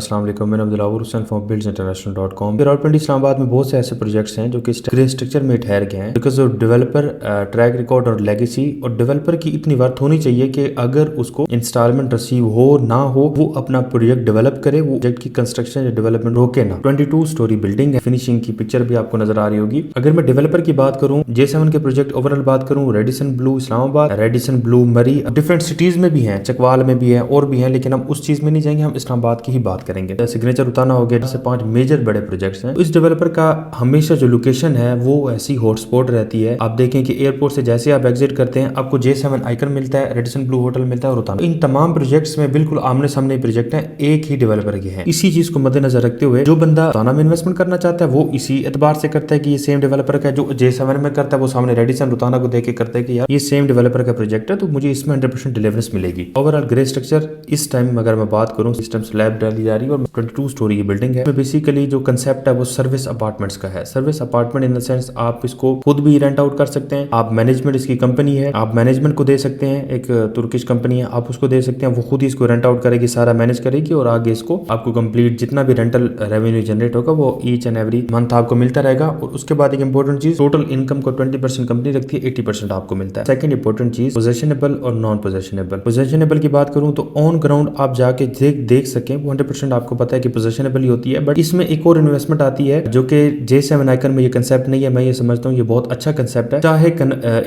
अस्सलाम वालेकुम, मैं अब्दुल्लाह हुसैन फ्रॉम buildsinternational.com। रावलपिंडी इस्लामाबाद में बहुत से ऐसे प्रोजेक्ट्स हैं जो कि ग्रे स्ट्रक्चर में ठहर गए हैं because of developer track record और लेगेसी, और डेवलपर की इतनी वर्थ होनी चाहिए कि अगर उसको इंस्टॉलमेंट रिसीव हो ना हो वो अपना प्रोजेक्ट डेवलप करे, वो प्रोजेक्ट की कंस्ट्रक्शन या डेवलपमेंट रोके ना। 22 स्टोरी बिल्डिंग है, फिनिशिंग की पिक्चर भी आपको नजर आ रही होगी। अगर मैं डेवलपर की बात करूँ, J7 के प्रोजेक्ट ओवरऑल बात करूँ, Radisson Blu Islamabad, Radisson Blu मरी, डिफरेंट सिटीज में भी है, चकवाल में भी है और भी है, लेकिन हम उस चीज में नहीं जाएंगे, हम इस्लामाबाद की ही बात करेंगे। सिग्नेचर उताना हो गया, जैसे 5 मेजर बड़े प्रोजेक्ट्स हैं। इस डेवलपर का हमेशा जो लोकेशन है वो ऐसी हॉटस्पॉट रहती है। आप देखें कि एयरपोर्ट से जैसे आप एग्जिट करते हैं आपको J7 आइकन मिलता है, रेडिसन ब्लू होटल मिलता है और उताना। इन तमाम प्रोजेक्ट्स में बिल्कुल आमने सामने प्रोजेक्ट है, एक ही डेवलपर के हैं। इसी चीज को मद्देनजर रखते हुए जो बंदा उताना में इन्वेस्टमेंट करना चाहता है वो इसी एतबार से करता है कि ये सेम डेवलपर का जो J7 में करता है वो सामने रेडिसन उताना को देख के करता है कि यार ये सेम डेवलपर का प्रोजेक्ट है तो मुझे इसमें 100% डिलीवरेंस मिलेगी। ओवरऑल ग्रे स्ट्रक्चर इस टाइम अगर मैं बात करूँ, सिस्टम स्लैब डाली जा रही है और 22 स्टोरी की बिल्डिंग है। बेसिकली जो कंसेप्ट है वो सर्विस अपार्टमेंट्स का है। Service apartment in the sense आप इसको खुद भी रेंट आउट कर सकते हैं, आप मैनेजमेंट इसकी कंपनी है, आप मैनेजमेंट को दे सकते हैं, एक तुर्किश कंपनी है, आप उसको दे सकते हैं, वो खुद ही इसको रेंट आउट करेगी, सारा मैनेज करेगी और आगे इसको आपको कंप्लीट जितना भी रेंटल रेवेन्यू जनरेट होगा वो ईच एंड एवरी मंथ आपको मिलता रहेगा। और उसके बाद एक इंपॉर्टेंट चीज, टोटल इनकम को 20% कंपनी रखती है, 80% आपको मिलता है। सेकंड इंपॉर्टेंट चीज पोजेशनेबल और नॉन पोजेशनेबल। पोजेशनेबल की बात करूं तो ऑन ग्राउंड आप जाके देख सकें, 100% आपको पता है कि पोजेशनेबल ही होती है, बट इसमें एक और इन्वेस्टमेंट आती है जो कि J7 आइकन में ये कंसेप्ट नहीं है। मैं ये समझता हूँ ये बहुत अच्छा कंसेप्ट है, चाहे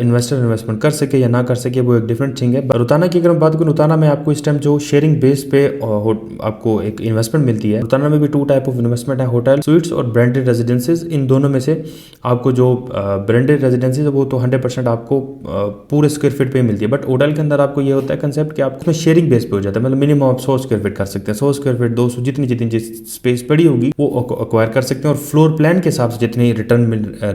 इन्वेस्टर इन्वेस्टमेंट कर सके या ना कर सके वो एक डिफरेंट थिंग है। रुताना की अगर मैं बात करूँ, रुताना में आपको इस टाइम जो शेयरिंग बेस पे आपको एक इन्वेस्टमेंट मिलती है। रुताना में भी 2 टाइप ऑफ इन्वेस्टमेंट है, होटल स्वीट्स और ब्रांडेड रेजिडेंसेज। इन दोनों में से आपको जो ब्रांडेड रेजिडेंसेज है वो तो 100% आपको पूरे स्क्वायर फीट पे मिलती है, बट होटल के अंदर आपको ये होता है कंसेप्ट कि आपको शेयरिंग बेस पे हो जाता है, मतलब मिनिमम आप 100 स्क्वायर फीट कर सकते हैं, 100 स्क्वायर फीट 200 जितनी स्पेस पड़ी होगी वो अक्वायर कर सकते हैं, और फ्लोर प्लान के हिसाब से जितनी रिटर्न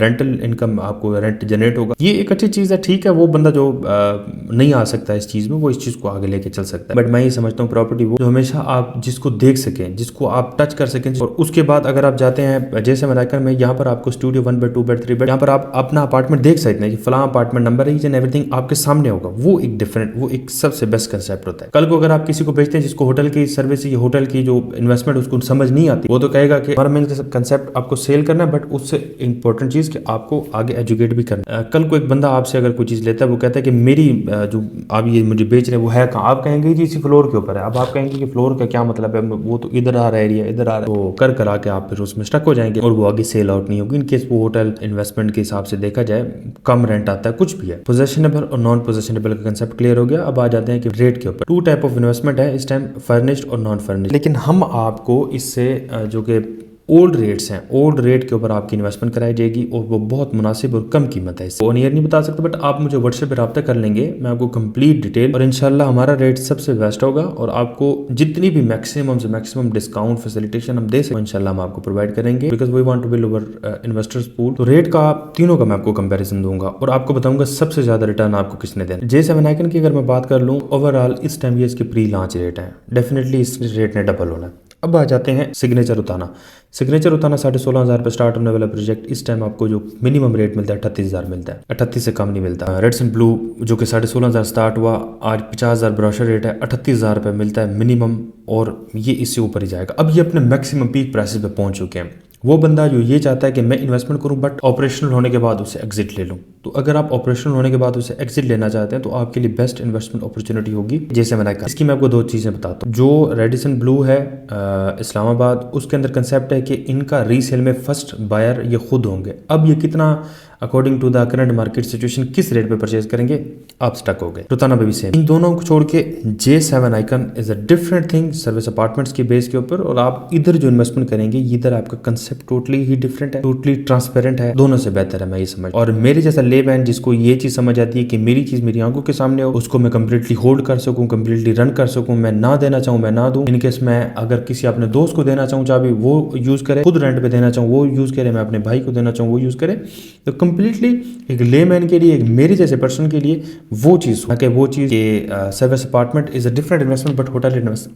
रेंटल इनकम आपको रेंट जनरेट होगा। ये एक अच्छी चीज है, ठीक है। वो बंदा जो नहीं आ सकता इस चीज में वो इस चीज को आगे लेके चल सकता है, बट मैं ये समझता हूँ प्रॉपर्टी वो जो हमेशा आप जिसको देख सकें, जिसको आप टच कर सकें। और उसके बाद अगर आप जाते हैं J7 आइकन में, यहाँ पर आपको स्टूडियो 1 बेड 2 बेड 3 बेड, यहाँ पर आप अपना अपार्टमेंट देख सकते हैं कि फलां अपार्टमेंट नंबर है, एवरीथिंग आपके सामने होगा। वो एक डिफरेंट, वो एक सबसे बेस्ट कंसेप्ट होता है। कल को अगर आप किसी को बेचते हैं जिसको होटल की सर्विस, होटल की जो इन्वेस्टमेंट उसको समझ नहीं आती, वो तो कहेगा कि हमारा मेन कंसेप्ट आपको सेल करना है, बट उससे इंपॉर्टेंट चीज कि आपको आगे एजुकेट भी करना है। कल को एक बंदा आपसे अगर कोई चीज लेता है, वो कहता है कि मेरी जो आप ये मुझे बेच रहे हैं वो है कहाँ, आप कहेंगे जी इसी फ्लोर के ऊपर है। अब आप कहेंगे कि फ्लोर का क्या मतलब है, वो तो इधर आ रहा है एरिया, इधर आ रहा है, तो कर करा के आप फिर उसमें स्टक हो जाएंगे और वो आगे सेल आउट नहीं होगी। इनकेस वो होटल इन्वेस्टमेंट के हिसाब से देखा जाए कम रेंट आता है, कुछ भी है। पोजेशनेबल और नॉन पोजेशनेबल का कंसेप्ट क्लियर हो गया। अब आ जाते हैं कि रेट के ऊपर। 2 टाइप ऑफ इन्वेस्टमेंट है इस टाइम, फर्निश्ड और नॉन फर्निश्ड, लेकिन हम आपको इससे जो कि ओल्ड रेट्स हैं, ओल्ड रेट के ऊपर आपकी इन्वेस्टमेंट कराई जाएगी और वो बहुत मुनासिब और कम कीमत है। इससे ऑन ईयर नहीं बता सकते, बट आप मुझे व्हाट्सएप पे रब्ता कर लेंगे, मैं आपको कंप्लीट डिटेल, और इंशाल्लाह हमारा रेट सबसे बेस्ट होगा और आपको जितनी भी मैक्सिमम से मैक्सिमम डिस्काउंट फैसिलिटेशन हम दे सकें इंशाल्लाह हम आपको प्रोवाइड करेंगे, because we want to build our investors pool. तो रेट का तीनों का मैं आपको कंपेरिजन दूंगा और आपको बताऊंगा सबसे ज्यादा रिटर्न आपको किसने देना। J7 आइकन की अगर मैं बात कर लूँ, ओवरऑल इस टाइम ये इसके प्री लॉन्च रेट है, डेफिनेटली इस रेट ने डबल होना है। अब आ जाते हैं सिग्नेचर उताना। सिग्नेचर उताना 16,500 पे स्टार्ट होने वाला प्रोजेक्ट। इस टाइम आपको जो मिनिमम रेट मिलता है 38,000 मिलता है, 38 से कम नहीं मिलता। रेडिसन ब्लू जो कि 16,500 स्टार्ट हुआ, आज 50,000 ब्रोशर रेट है, 38,000 रुपये मिलता है मिनिमम, और ये इससे ऊपर ही जाएगा। अब ये अपने मैक्सिमम पीक प्राइसेस पे पहुंच चुके हैं। वो बंदा जो ये चाहता है कि मैं इन्वेस्टमेंट करूं बट ऑपरेशनल होने के बाद उसे एग्जिट ले लूं, तो अगर आप ऑपरेशनल होने के बाद उसे एग्जिट लेना चाहते हैं तो आपके लिए बेस्ट इन्वेस्टमेंट अपॉर्चुनिटी होगी J7 आइकन। इसकी मैं आपको 2 चीजें बताता हूँ। जो रेडिसन ब्लू है इस्लामाबाद, उसके अंदर कंसेप्ट है कि इनका रीसेल में फर्स्ट बायर ये खुद होंगे। अब ये कितना according to the current market situation किस रेट पे परचेज करेंगे, आप स्टक हो गए। रुताना पे भी सेम। इन दोनों को छोड़ के J7 icon is a different thing service apartments की बेस के ऊपर, और आप इधर जो इन्वेस्टमेंट करेंगे इधर आपका कंसेप्ट टोटली ही डिफरेंट है, टोटली ट्रांसपेरेंट है, दोनों से बेहतर है मैं ये समझ। और मेरे जैसा लेमैन जिसको ये चीज समझ आती है कि मेरी चीज मेरी आंखों के सामने हो, उसको मैं कंप्लीटली होल्ड कर सकूं, कंप्लीटली रन कर सकूं, मैं ना देना चाहूं मैं ना दूं। इनकेस मैं अगर किसी अपने दोस्त को देना चाहूं चाबी वो यूज करे, खुद रेंट पे देना चाहूं वो यूज करे, मैं अपने भाई को देना चाहूं वो यूज करे, तो कंप्लीटली एक लेमैन के लिए, एक मेरे जैसे पर्सन के लिए वो चीज service apartment is a different investment, but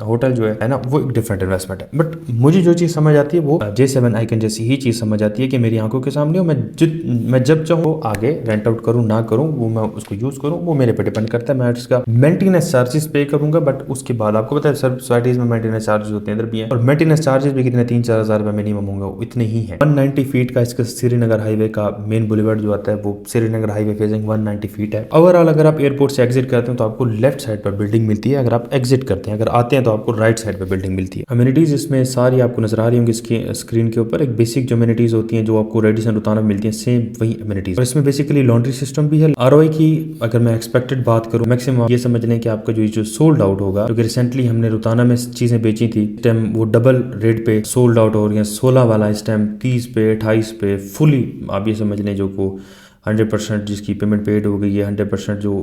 hotel जो है ना वो एक डिफरेंट इन्वेस्टमेंट है। बट मुझे जो चीज समझ आती है वो J7 आइकन जैसी ही चीज समझ आती है कि मेरी आंखों के सामने हो, मैं जब चाहूँ आगे रेंट आउट करूँ ना करूँ, वो मैं उसको यूज करूँ, वो मेरे पे डिपेंड करता है। मैं उसका मेंटेनेंस चार्जेस पे करूंगा, बट उसके बाद आपको पता है सर सोसाइटीज में मेंटेनेंस चार्जेस होते हैं, इधर भी है, और मेंटेनेंस चार्जेस भी कितने 3-4 हज़ार रुपए मिनिमम होंगे, इतने ही है। 190 फीट का इसका श्रीनगर हाईवे का मेन बुलेवर्ड जो आता है वो श्रीनगर हाईवे फेसिंग 190 फीट है। ओवरऑल अगर आप एयरपोर्ट से एग्जिट करते हैं तो आपको लेफ्ट साइड पर बिल्डिंग मिलती है, अगर आप एग्जिट करते हैं, अगर आते हैं तो आपको राइट साइड पर बिल्डिंग मिलती है। अम्यूनिटीज इसमें सारी आपको नजर आ रही होंगी इसकी स्क्रीन के ऊपर। एक बेसिक जो अम्यूनिटीज होती हैं जो आपको रेडिसन रुताना में मिलती है, सेम वही अम्यूनिटीज, और इसमें बेसिकली लॉन्ड्री सिस्टम भी है। आरओआई की अगर मैं एक्सपेक्टेड बात करूं, मैक्सिमम ये समझ लें कि आपका जो सोल्ड आउट होगा, क्योंकि रिसेंटली हमने रुताना में चीजें बेची थी, इस टाइम वो डबल रेट पे सोल्ड आउट हो रही है। 16 वाला इस टाइम 30 पे 28 पे फुली, आप ये समझ लें जो को 100% जिसकी पेमेंट पेड हो गई है, 100% जो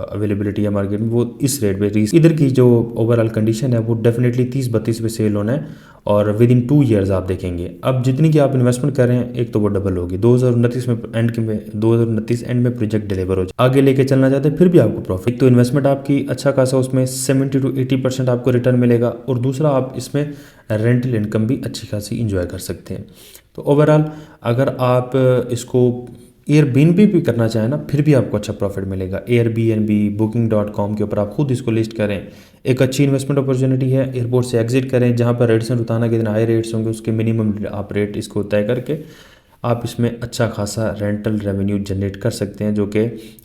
अवेलेबिलिटी है मार्केट में, वो इस रेट पे रीच। इधर की जो ओवरऑल कंडीशन है वो डेफिनेटली 30-32 पे सेल होना है, और विद इन 2 ईयर्स आप देखेंगे। अब जितनी की आप इन्वेस्टमेंट कर रहे हैं, एक तो वो डबल होगी 2029 में, 2029 एंड में प्रोजेक्ट डिलीवर हो जाए। आगे लेके चलना चाहते हैं फिर भी आपको प्रॉफिट, तो इन्वेस्टमेंट आपकी अच्छा खासा, उसमें 70 to 80% आपको रिटर्न मिलेगा, और दूसरा आप इसमें रेंटल इनकम भी अच्छी खासी इंजॉय कर सकते हैं। तो ओवरऑल अगर आप इसको एयरबीएनबी भी करना चाहें ना, फिर भी आपको अच्छा प्रॉफिट मिलेगा। एयरबीएनबी, booking.com के ऊपर आप खुद इसको लिस्ट करें, एक अच्छी इन्वेस्टमेंट अपॉर्चुनिटी है। एयरपोर्ट से एग्जिट करें, जहाँ पर रेडिसन रुताना के दिन हाई रेट्स होंगे, उसके मिनिमम आप रेट इसको तय करके आप इसमें अच्छा खासा रेंटल रेवेन्यू जनरेट कर सकते हैं, जो कि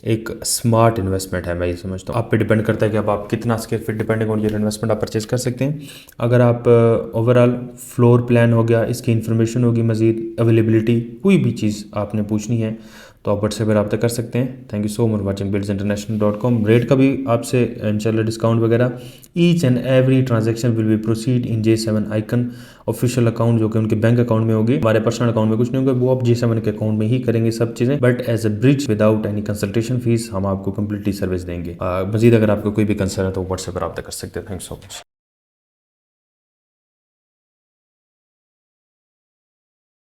एक स्मार्ट इन्वेस्टमेंट है, मैं ये समझता हूँ। आप पे डिपेंड करता है कि अब आप कितना square feet, depending on your investment, आप परचेज कर सकते हैं। अगर आप ओवरऑल फ्लोर प्लान हो गया, इसकी इन्फॉर्मेशन होगी, मजीद अवेलेबिलिटी, कोई भी चीज़ आपने पूछनी है तो आप व्हाट्सएप पर रब्ता कर सकते हैं। Thank you so much watching buildsinternational.com। Rate का भी आपसे इंशाल्लाह डिस्काउंट वगैरह, each and every transaction will be proceed in J7 icon official account, जो कि उनके बैंक अकाउंट में होगी। हमारे पर्सनल अकाउंट में कुछ नहीं होगा, वो आप J7 के अकाउंट में ही करेंगे सब चीज़ें, but as a bridge without any consultation fees हम आपको कंप्लीटली सर्विस देंगे। मजीद अगर आपको कोई भी कंसर्न है तो व्हाट्सएप पर रब्ता कर सकते हैं। Thanks so much.